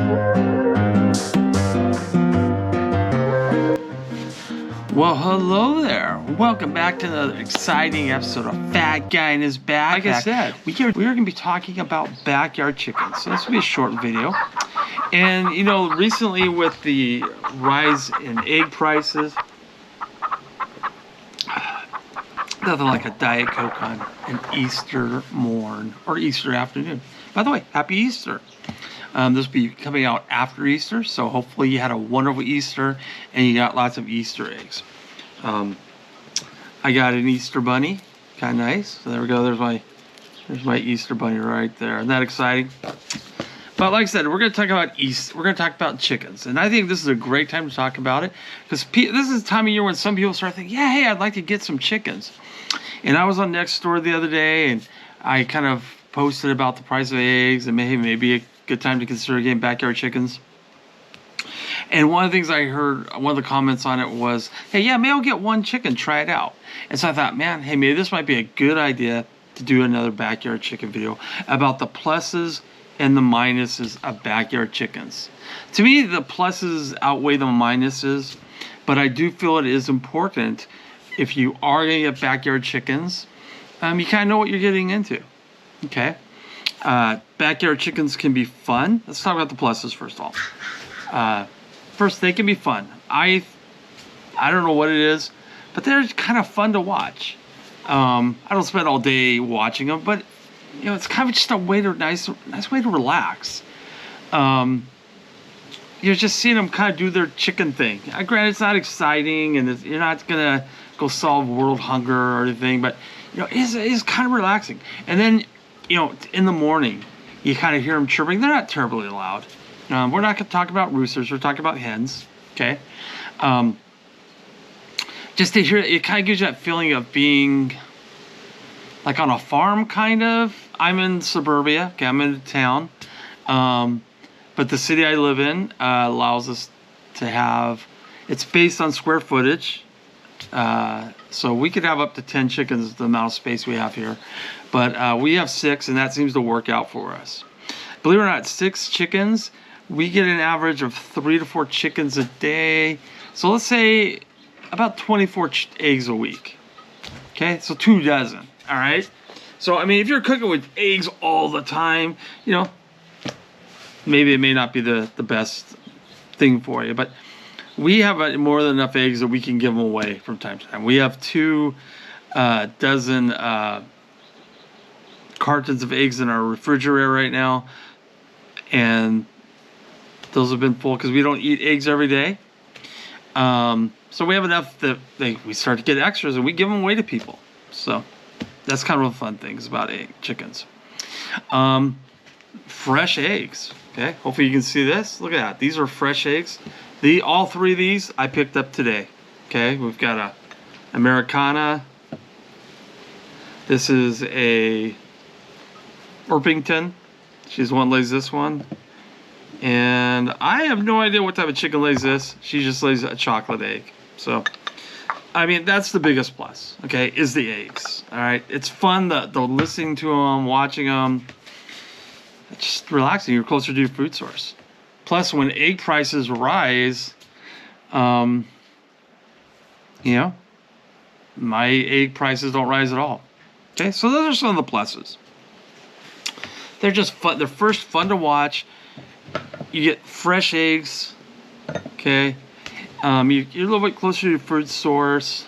Well, hello there. Welcome back to another exciting episode of Fat Guy and His Backpack. Like I said, we are going to be talking about backyard chickens. So this will be a short video. And, you know, recently with the rise in egg prices, nothing like a Diet Coke on an Easter morn or Easter afternoon. By the way, happy Easter. This will be coming out after Easter, so hopefully you had a wonderful Easter and you got lots of Easter eggs. I got an Easter bunny, kind of nice. So there we go. There's my Easter bunny right there. Isn't that exciting? But like I said, we're going to talk about We're going to talk about chickens, and I think this is a great time to talk about it because this is the time of year when some people start thinking, "Yeah, hey, I'd like to get some chickens." And I was on Nextdoor the other day, and I kind of posted about the price of eggs and maybe a good time to consider getting backyard chickens. And one of the things I heard, one of the comments on it was, hey, yeah, maybe I'll get one chicken, try it out. And so I thought, man, hey, maybe this might be a good idea to do another backyard chicken video about the pluses and the minuses of backyard chickens. To me, the pluses outweigh the minuses, but I do feel it is important if you are going to get backyard chickens, you kind of know what you're getting into, okay? Backyard chickens can be fun. Let's talk about the pluses first of all. First, they can be fun. I don't know what it is, but they're kind of fun to watch. I don't spend all day watching them, but you know, it's kind of just a nice way to relax. You're just seeing them kind of do their chicken thing. Granted, it's not exciting, and you're not gonna go solve world hunger or anything, but you know, it's kind of relaxing. And then, you know, in the morning, you kind of hear them chirping. They're not terribly loud. We're not going to talk about roosters. We're talking about hens, okay? Just to hear it kind of gives you that feeling of being like on a farm, kind of. I'm in suburbia, okay? I'm in town. But the city I live in allows us to have, it's based on square footage. So we could have up to 10 chickens, the amount of space we have here. But we have 6, and that seems to work out for us. Believe it or not, 6 chickens, we get an average of 3 to 4 chickens a day. So let's say about 24 eggs a week. Okay, so 2 dozen, all right? So, I mean, if you're cooking with eggs all the time, you know, maybe it may not be the best thing for you. But we have more than enough eggs that we can give them away from time to time. We have 2 dozen cartons of eggs in our refrigerator right now, and those have been full because we don't eat eggs every day. So we have enough that we start to get extras, and we give them away to people. So that's kind of a fun thing about chickens. Fresh eggs. Okay, hopefully you can see this. Look at that. These are fresh eggs. All 3 of these I picked up today. Okay, we've got a Americana. This is a Orpington. She's the one that lays this one. And I have no idea what type of chicken lays this. She just lays a chocolate egg. So, I mean, that's the biggest plus, okay, is the eggs. All right, it's fun, the listening to them, watching them. It's just relaxing. You're closer to your food source. Plus, when egg prices rise, you know, my egg prices don't rise at all. Okay, so those are some of the pluses. They're just fun. They're first fun to watch. You get fresh eggs. Okay, you're a little bit closer to your food source,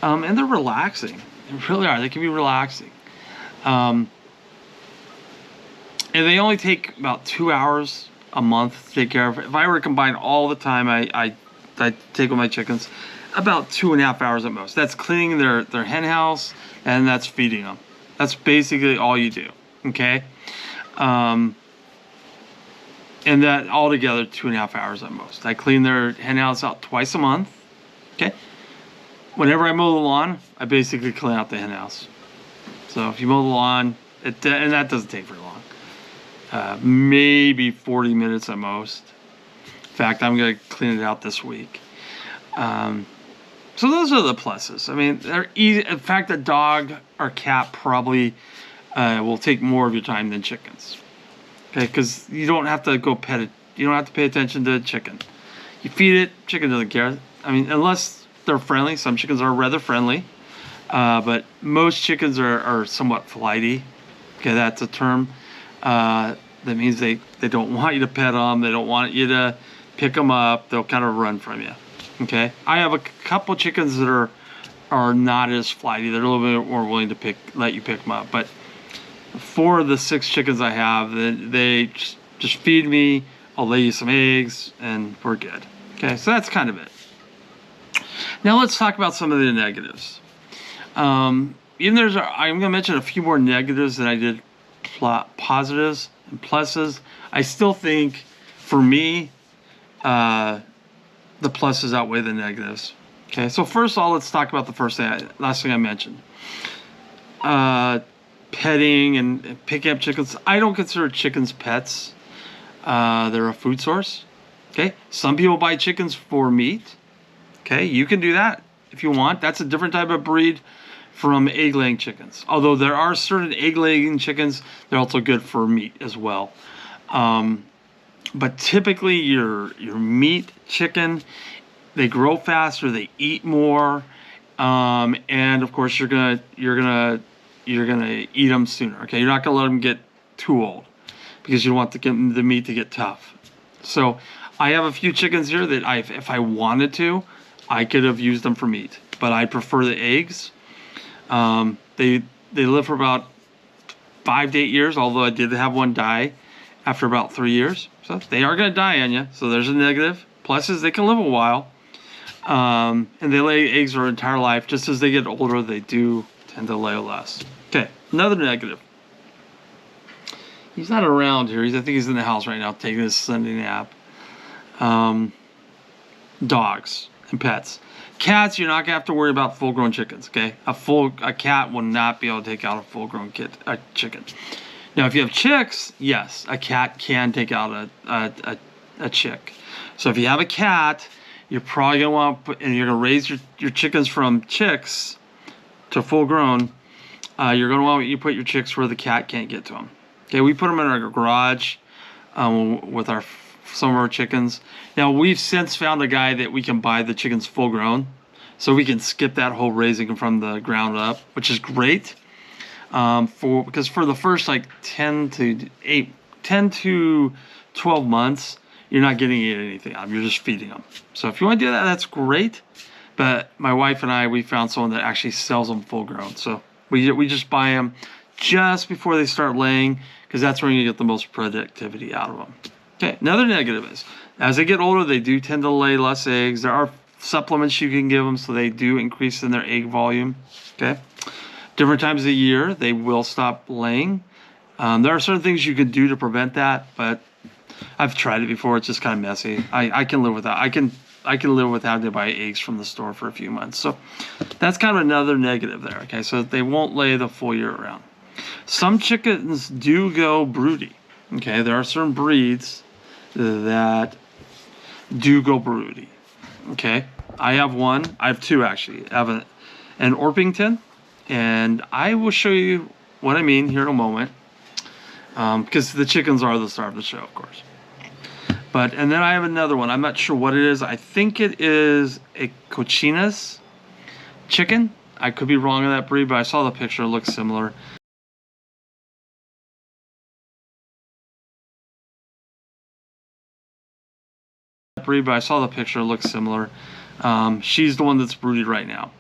and they're relaxing. They really are. They can be relaxing. And they only take about 2 hours a month to take care of. If I were to combine all the time I take with my chickens, about 2.5 hours at most. That's cleaning their hen house, and that's feeding them. That's basically all you do, okay? And that altogether 2.5 hours at most. I clean their hen house out twice a month, okay? Whenever I mow the lawn, I basically clean out the hen house. So if you mow the lawn, and that doesn't take very long. Maybe 40 minutes at most. In fact, I'm going to clean it out this week. So those are the pluses. I mean, they're easy. In fact, a dog or cat probably will take more of your time than chickens. Okay, because you don't have to go pet it. You don't have to pay attention to the chicken. You feed it, chicken doesn't care. I mean, unless they're friendly. Some chickens are rather friendly. But most chickens are somewhat flighty. Okay, that's a term. That means they don't want you to pet them. They don't want you to pick them up. They'll kind of run from you. Okay, I have a couple chickens that are not as flighty. They're a little bit more willing to let you pick them up. But 4 of the 6 chickens I have, they just feed me. I'll lay you some eggs, and we're good. Okay, so that's kind of it. Now let's talk about some of the negatives. I'm going to mention a few more negatives than I did positives and pluses. I still think, for me, the pluses outweigh the negatives. Okay, so first of all, let's talk about the last thing I mentioned. Petting and picking up chickens. I don't consider chickens pets. They're a food source. Okay, some people buy chickens for meat. Okay, you can do that if you want. That's a different type of breed from egg-laying chickens. Although there are certain egg-laying chickens, they're also good for meat as well. But typically, your meat chicken, they grow faster, they eat more, and of course, you're gonna eat them sooner. Okay, you're not gonna let them get too old because you don't want the meat to get tough. So I have a few chickens here that if I wanted to, I could have used them for meat, but I prefer the eggs. They live for about 5 to 8 years, although I did have one die after about 3 years. So they are going to die on you. So there's a negative. Plus is they can live a while. And they lay eggs their entire life. Just as they get older, they do tend to lay less. Okay, another negative. He's not around here. I think he's in the house right now taking his Sunday nap. Dogs and pets. Cats, you're not gonna have to worry about full-grown chickens. Okay, a cat will not be able to take out a full-grown chicken. Now, if you have chicks, yes, a cat can take out a chick. So if you have a cat, you're probably gonna want to you're gonna raise your chickens from chicks to full-grown. You're gonna want you put your chicks where the cat can't get to them. Okay, we put them in our garage with some of our chickens. Now, we've since found a guy that we can buy the chickens full grown, so we can skip that whole raising them from the ground up, which is great. Because for the first like 10 to 12 months, you're not getting anything out of them. You're just feeding them. So if you want to do that, that's great. But my wife and we found someone that actually sells them full grown. So we just buy them just before they start laying, because that's where you get the most productivity out of them. Okay, another negative is, as they get older, they do tend to lay less eggs. There are supplements you can give them so they do increase in their egg volume. Okay, different times of the year, they will stop laying. There are certain things you can do to prevent that, but I've tried it before. It's just kind of messy. I can live with that. I can live with having to buy eggs from the store for a few months. So that's kind of another negative there. Okay, so they won't lay the full year around. Some chickens do go broody. Okay, there are certain breeds that do go broody. Okay, I have one. I have two actually. I have an Orpington, and I will show you what I mean here in a moment. Because the chickens are the star of the show, of course. And then I have another one. I'm not sure what it is. I think it is a Cochinas chicken. I could be wrong on that breed, but I saw the picture. It looks similar. She's the one that's broody right now.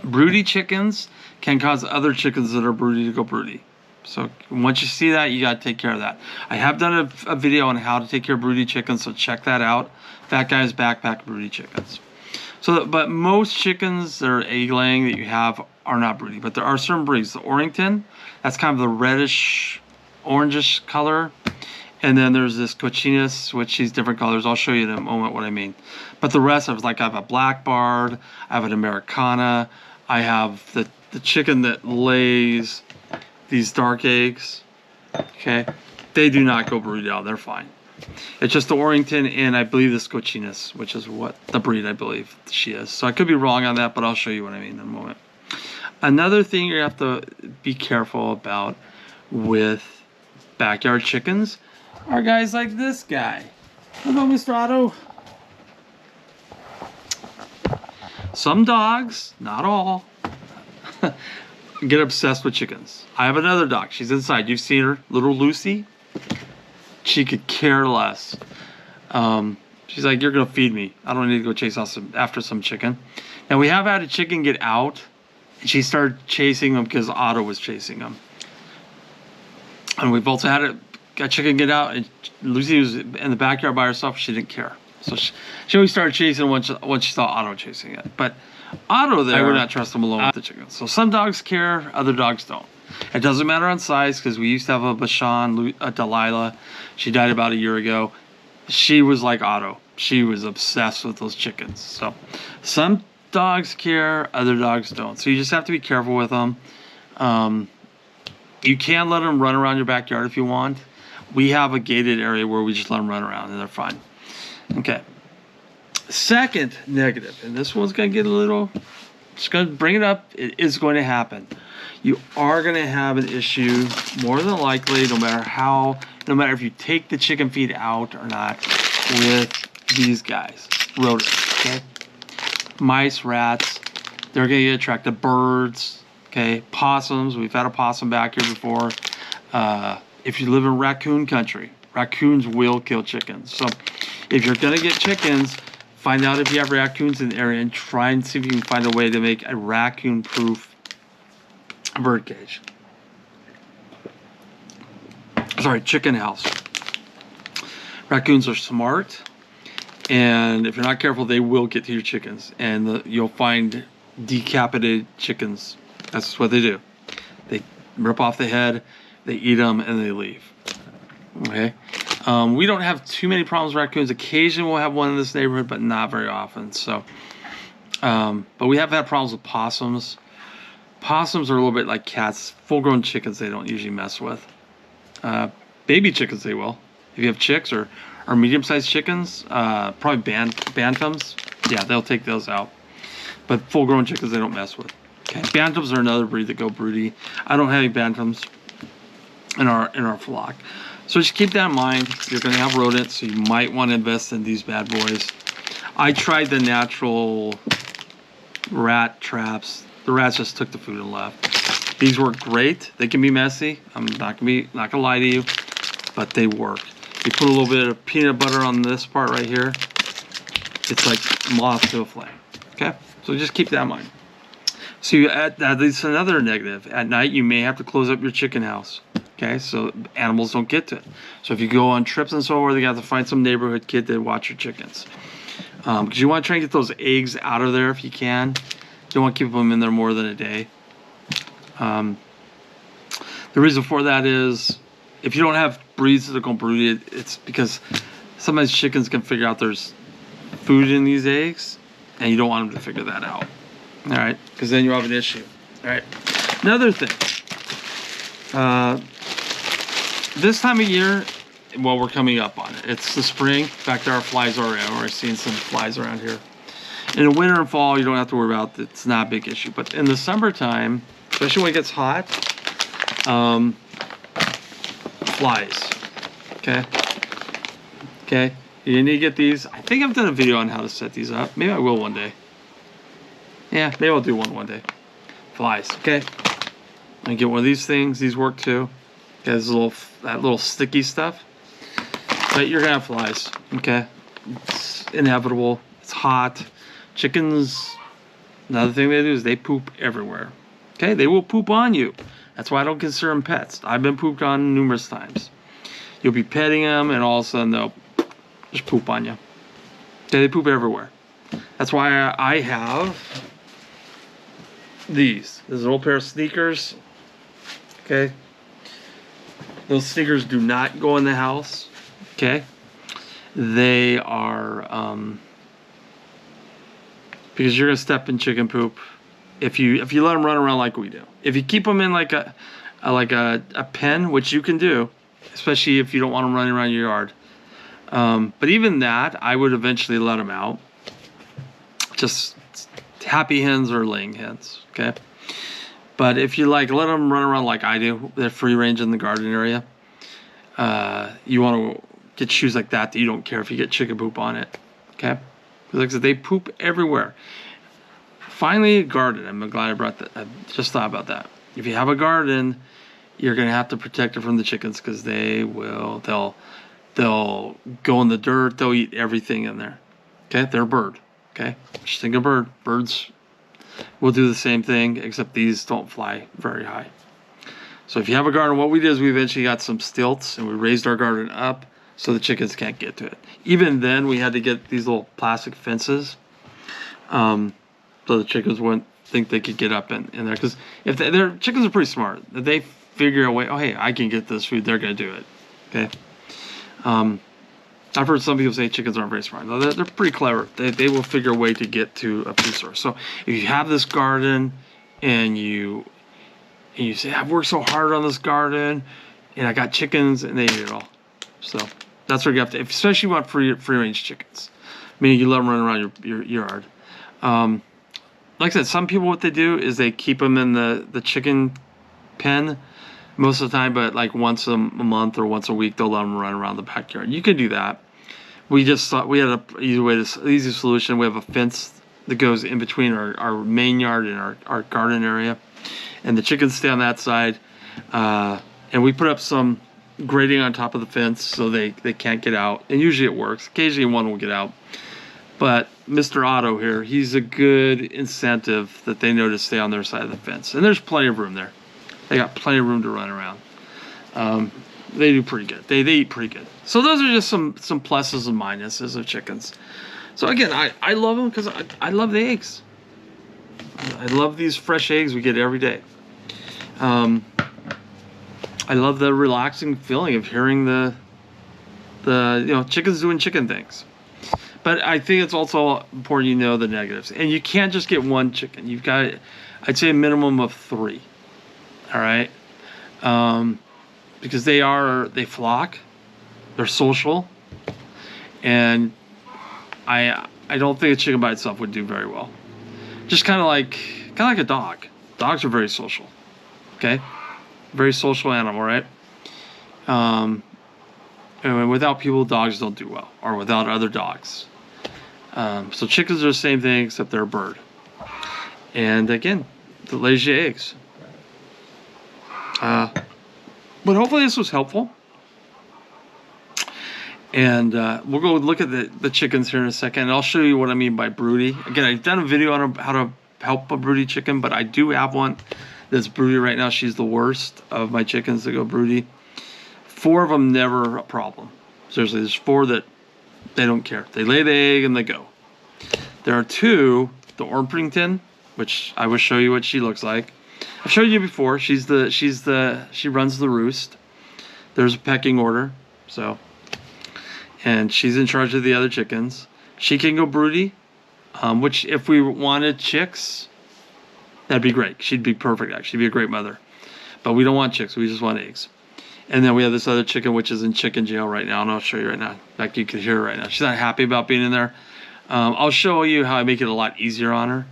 Broody chickens can cause other chickens that are broody to go broody. So once you see that, you got to take care of that. I have done a video on how to take care of broody chickens, so check that out. Fat Guy's Backpack Broody Chickens. But most chickens that are egg laying that you have are not broody, but there are certain breeds. The Orpington, that's kind of the reddish, orangish color. And then there's this Cochinas, which is different colors. I'll show you in a moment what I mean. But the rest of it, like I have a Black Bard, I have an Americana, I have the chicken that lays these dark eggs. Okay, they do not go broody out. They're fine. It's just the Orpington and I believe this Cochinas, which is what the breed I believe she is. So I could be wrong on that, but I'll show you what I mean in a moment. Another thing you have to be careful about with backyard chickens are guys like this guy. Hello, Mr. Otto. Some dogs, not all, get obsessed with chickens. I have another dog. She's inside. You've seen her, little Lucy. She could care less. She's like, you're gonna feed me. I don't need to go chase after some chicken. Now we have had a chicken get out, and she started chasing them because Otto was chasing them. And we've also had a chicken get out, and Lucy was in the backyard by herself. She didn't care, so she only started chasing once she saw Otto chasing it. But Otto there, I would not trust him alone with the chickens. So some dogs care, other dogs don't. It doesn't matter on size, because we used to have a Bashan, a Delilah. She died about a year ago. She was like Otto. She was obsessed with those chickens. So some dogs care, other dogs don't. So you just have to be careful with them. You can let them run around your backyard if you want. We have a gated area where we just let them run around and they're fine. Okay. Second negative, and this one's going to get a little, just going to bring it up. It is going to happen. You are going to have an issue, more than likely, no matter if you take the chicken feed out or not, with these guys, rodents, okay? Mice, rats, they're going to get attracted. Birds, okay? Possums, we've had a possum back here before. If you live in raccoon country, raccoons will kill chickens. So if you're going to get chickens, find out if you have raccoons in the area and try and see if you can find a way to make a raccoon-proof bird cage. Sorry, chicken house. Raccoons are smart, and if you're not careful, they will get to your chickens, and you'll find decapitated chickens. That's what they do. They rip off the head, they eat them, and they leave. Okay. We don't have too many problems with raccoons. Occasionally we'll have one in this neighborhood, but not very often. So, but we have had problems with possums. Possums are a little bit like cats. Full-grown chickens they don't usually mess with. Baby chickens they will. If you have chicks or medium-sized chickens, probably bantams, yeah, they'll take those out. But full-grown chickens they don't mess with. Okay, bantams are another breed that go broody. I don't have any bantams in our flock. So just keep that in mind. You're going to have rodents, so you might want to invest in these bad boys. I tried the natural rat traps. The rats just took the food and left. These work great. They can be messy. I'm not gonna lie to you, but they work. You put a little bit of peanut butter on this part right here. It's like moth to a flame. Okay, so just keep that in mind. So that leads to another negative. At night, you may have to close up your chicken house. Okay, so animals don't get to it. So if you go on trips and so forth, you have to find some neighborhood kid to watch your chickens. Because you want to try and get those eggs out of there if you can. You don't want to keep them in there more than a day. The reason for that is if you don't have breeds that are going to brood it, it's because sometimes chickens can figure out there's food in these eggs, and you don't want them to figure that out. All right, because then you have an issue. All right, another thing. This time of year, well, we're coming up on it. It's the spring. In fact, our flies are around. We're seeing some flies around here. In the winter and fall, you don't have to worry about it. It's not a big issue. But in the summertime, especially when it gets hot, flies. Okay. You need to get these. I think I've done a video on how to set these up. Maybe I will one day. Yeah, maybe I'll do one day. Flies. Okay. I get one of these things. These work too. Okay, that little sticky stuff. But you're gonna have flies. Okay. It's inevitable. It's hot. Chickens, another thing they do is they poop everywhere. Okay, they will poop on you. That's why I don't consider them pets. I've been pooped on numerous times. You'll be petting them and all of a sudden they'll just poop on you. Okay, they poop everywhere. That's why I have these. This is an old pair of sneakers. Okay. Those sneakers do not go in the house. Okay. They are because you're gonna step in chicken poop if you let them run around like we do. If you keep them in like a pen, which you can do, especially if you don't want them running around your yard. But even that, I would eventually let them out. Just happy hens or laying hens, okay? But if you let them run around like I do, they're free range in the garden area. you want to get shoes like that you don't care if you get chicken poop on it. Okay, because like I said, they poop everywhere. Finally, a garden. I'm glad I brought that. I just thought about that. If you have a garden, you're gonna have to protect it from the chickens because they'll go in the dirt. They'll eat everything in there. Okay, they're a bird. Okay, just think of bird. Birds will do the same thing, except these don't fly very high. So if you have a garden, what we did is we eventually got some stilts and we raised our garden up so the chickens can't get to it. Even then, we had to get these little plastic fences so the chickens wouldn't think they could get up in there. Because if their chickens are pretty smart, they figure a way. Oh, hey, I can get this food. They're gonna do it. Okay. I've heard some people say chickens aren't very smart. No, they're pretty clever. They will figure a way to get to a food source. So if you have this garden and you say, I've worked so hard on this garden and I got chickens and they eat it all. So that's where you have to, especially if you want free range chickens, meaning you let them run around your yard. Like I said, some people, what they do is they keep them in the chicken pen most of the time, but like once a month or once a week, they'll let them run around the backyard. You can do that. We just thought we had an easy solution. We have a fence that goes in between our main yard and our garden area, and the chickens stay on that side. And we put up some grating on top of the fence so they can't get out. And usually it works. Occasionally one will get out. But Mr. Otto here, he's a good incentive that they know to stay on their side of the fence. And there's plenty of room there. They got plenty of room to run around. They do pretty good. They eat pretty good. So those are just some pluses and minuses of chickens. So again, I love them because I love the eggs. I love these fresh eggs we get every day. I love the relaxing feeling of hearing the chickens doing chicken things. But I think it's also important you know the negatives. And you can't just get one chicken. You've got, I'd say, a minimum of 3. All right? Because they flock. They're social. And I don't think a chicken by itself would do very well. Just kind of like a dog. Dogs are very social. Okay? Very social animal, right? And without people, dogs don't do well. Or without other dogs. So chickens are the same thing, except they're a bird. And again, it lays you eggs. But hopefully this was helpful. And we'll go look at the chickens here in a second. And I'll show you what I mean by broody. Again, I've done a video on how to help a broody chicken, but I do have one that's broody right now. She's the worst of my chickens that go broody. 4 of them never a problem. Seriously, there's 4 that they don't care. They lay the egg and they go. There are 2, the Orpington, which I will show you what she looks like. I've showed you before. She runs the roost. There's a pecking order, so, and she's in charge of the other chickens. She can go broody, which if we wanted chicks, that'd be great. She'd be perfect, actually. She'd be a great mother. But we don't want chicks. We just want eggs. And then we have this other chicken, which is in chicken jail right now. And I'll show you right now. Like you can hear her right now. She's not happy about being in there. I'll show you how I make it a lot easier on her.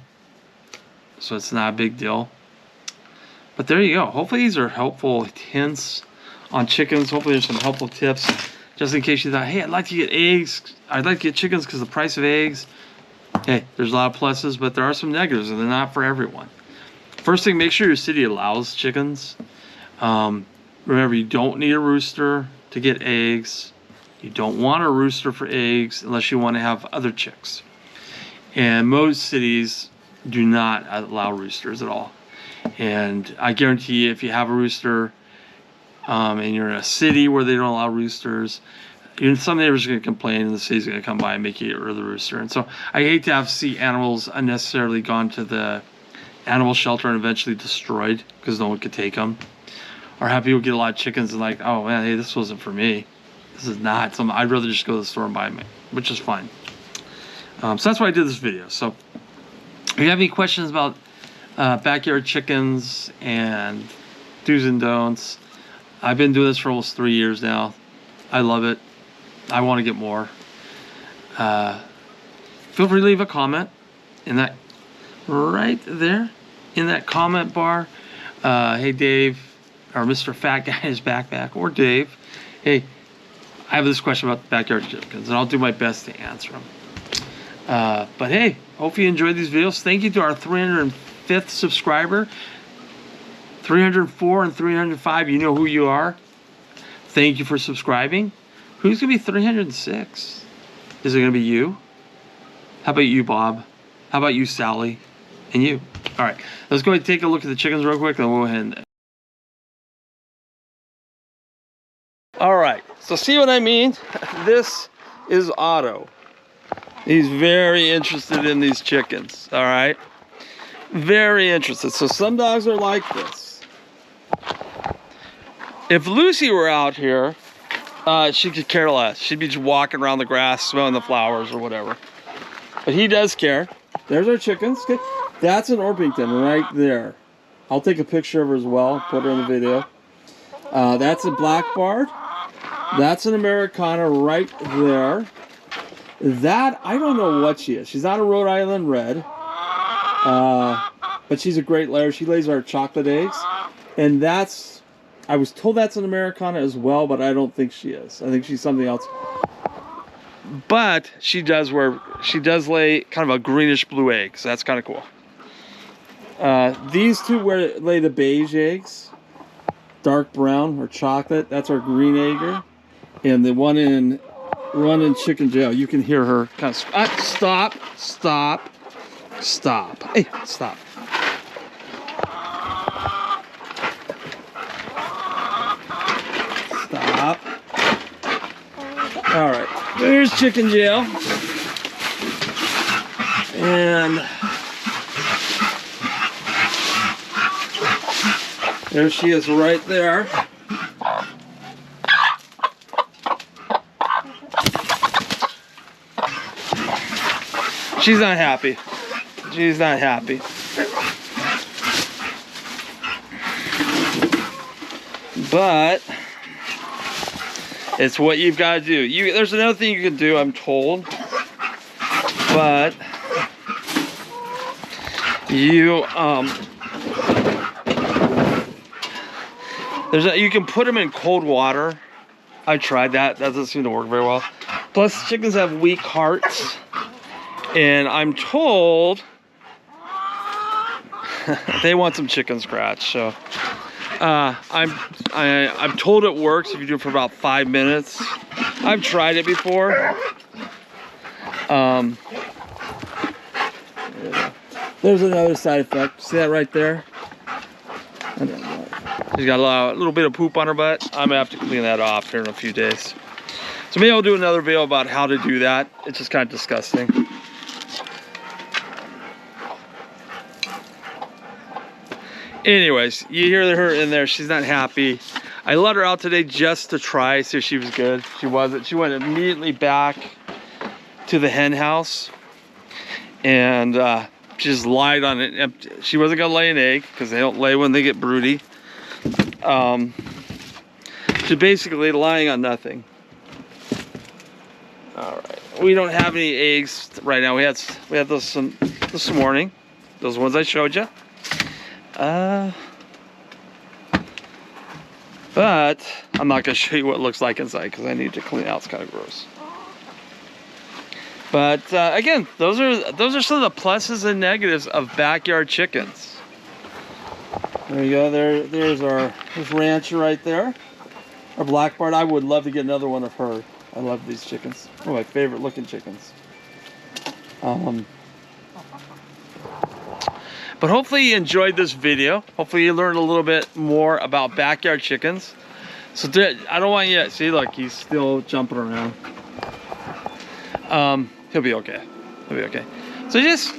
So it's not a big deal. But there you go. Hopefully these are helpful hints on chickens. Hopefully there's some helpful tips. Just in case you thought, hey, I'd like to get eggs. I'd like to get chickens because of the price of eggs. Hey, there's a lot of pluses, but there are some negatives, and they're not for everyone. First thing, make sure your city allows chickens. Remember, you don't need a rooster to get eggs. You don't want a rooster for eggs unless you want to have other chicks. And most cities do not allow roosters at all. And I guarantee you, if you have a rooster and you're in a city where they don't allow roosters, some neighbors are going to complain and the city's going to come by and make you get rid of the rooster. And so I hate to see animals unnecessarily gone to the animal shelter and eventually destroyed because no one could take them. Or have people get a lot of chickens and like, oh man, hey, this wasn't for me. This is not something. I'd rather just go to the store and buy them, which is fine. So that's why I did this video. So if you have any questions about backyard chickens and do's and don'ts, I've been doing this for almost 3 years now. I love it. I want to get more. Feel free to leave a comment in that right there in that comment bar. Hey Dave, or Mr. Fat Guy is back, or Dave. Hey, I have this question about backyard chickens, and I'll do my best to answer them. But hey, hope you enjoyed these videos. Thank you to our 305th subscriber. 304 and 305, you know who you are. Thank you for subscribing. Who's going to be 306? Is it going to be you? How about you, Bob? How about you, Sally? And you? All right, let's go ahead and take a look at the chickens real quick, and we'll go ahead and... All right, so see what I mean? This is Otto. He's very interested in these chickens, all right? Very interested. So some dogs are like this. If Lucy were out here, she could care less. She'd be just walking around the grass, smelling the flowers or whatever. But he does care. There's our chickens. Okay. That's an Orpington right there. I'll take a picture of her as well, put her in the video. That's a Black Bard. That's an Americana right there. That, I don't know what she is. She's not a Rhode Island Red. But she's a great layer. She lays our chocolate eggs. And that's, I was told that's an Americana as well, but I don't think she is. I think she's something else. But she does lay kind of a greenish blue egg, so that's kind of cool. These two lay the beige eggs. Dark brown or chocolate, that's our green egger. And the one in chicken jail, you can hear her kind of, stop. Hey, stop. Stop. All right, there's chicken jail. And there she is right there. She's not happy. She's not happy. But it's what you've got to do. There's another thing you can do, I'm told. But you you can put them in cold water. I tried that. That doesn't seem to work very well. Plus, chickens have weak hearts. And I'm told they want some chicken scratch. So I'm told it works if you do it for about 5 minutes. I've tried it before. Yeah. There's another side effect. See that right there? She's got a little bit of poop on her butt. I'm gonna have to clean that off here in a few days. So maybe I'll do another video about how to do that. It's just kind of disgusting. Anyways, you hear her in there. She's not happy. I let her out today just to try, see if she was good. She wasn't. She went immediately back to the hen house. And she just lied on it. She wasn't going to lay an egg because they don't lay when they get broody. She's basically lying on nothing. All right. We don't have any eggs right now. We had those this morning. Those ones I showed you. But I'm not going to show you what it looks like inside because I need to clean it out. It's kind of gross. But again, those are some of the pluses and negatives of backyard chickens. There you go. There's Rancher right there. Our Black Bard. I would love to get another one of her. I love these chickens. One of my favorite looking chickens. But hopefully you enjoyed this video. Hopefully you learned a little bit more about backyard chickens. So I don't want you to see, look, he's still jumping around. He'll be okay. He'll be okay. So just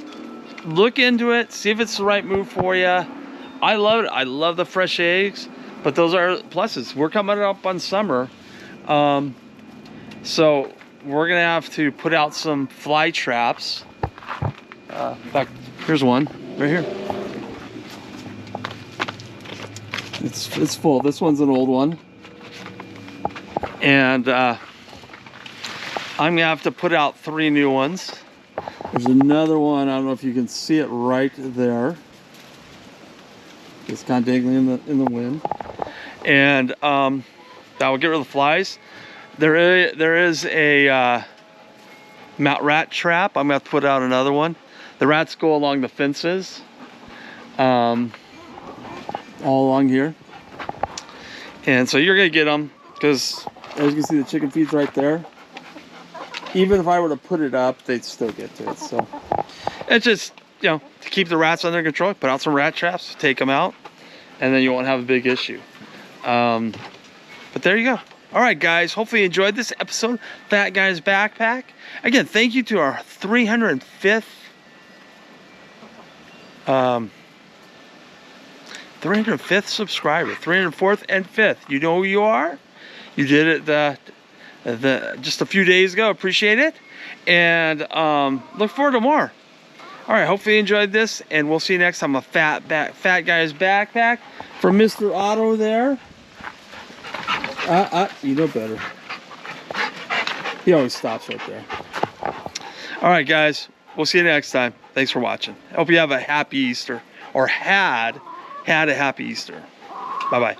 look into it, see if it's the right move for you. I love it. I love the fresh eggs, but those are pluses. We're coming up on summer. So we're gonna have to put out some fly traps. In fact, here's one. Right here. It's full. This one's an old one. And I'm gonna have to put out 3 new ones. There's another one. I don't know if you can see it right there. It's kind of dangling in the wind. And that will get rid of the flies. There is a mount rat trap. I'm gonna have to put out another one. The rats go along the fences, all along here, and so you're gonna get them because, as you can see, the chicken feed's right there. Even if I were to put it up, they'd still get to it. So it's just, you know, to keep the rats under control, put out some rat traps, take them out, and then you won't have a big issue. But there you go. All right, guys, hopefully you enjoyed this episode, Fat Guy's Backpack. Again, thank you to our 305th 305th subscriber, 304th and 5th. You know who you are. You did it just a few days ago. Appreciate it, and look forward to more. All right, hopefully you enjoyed this, and we'll see you next time. A Fat Guy's Backpack from Mr. Otto there. You know better. He always stops right there. All right, guys. We'll see you next time. Thanks for watching. I hope you have a happy Easter, or had a happy Easter. Bye-bye.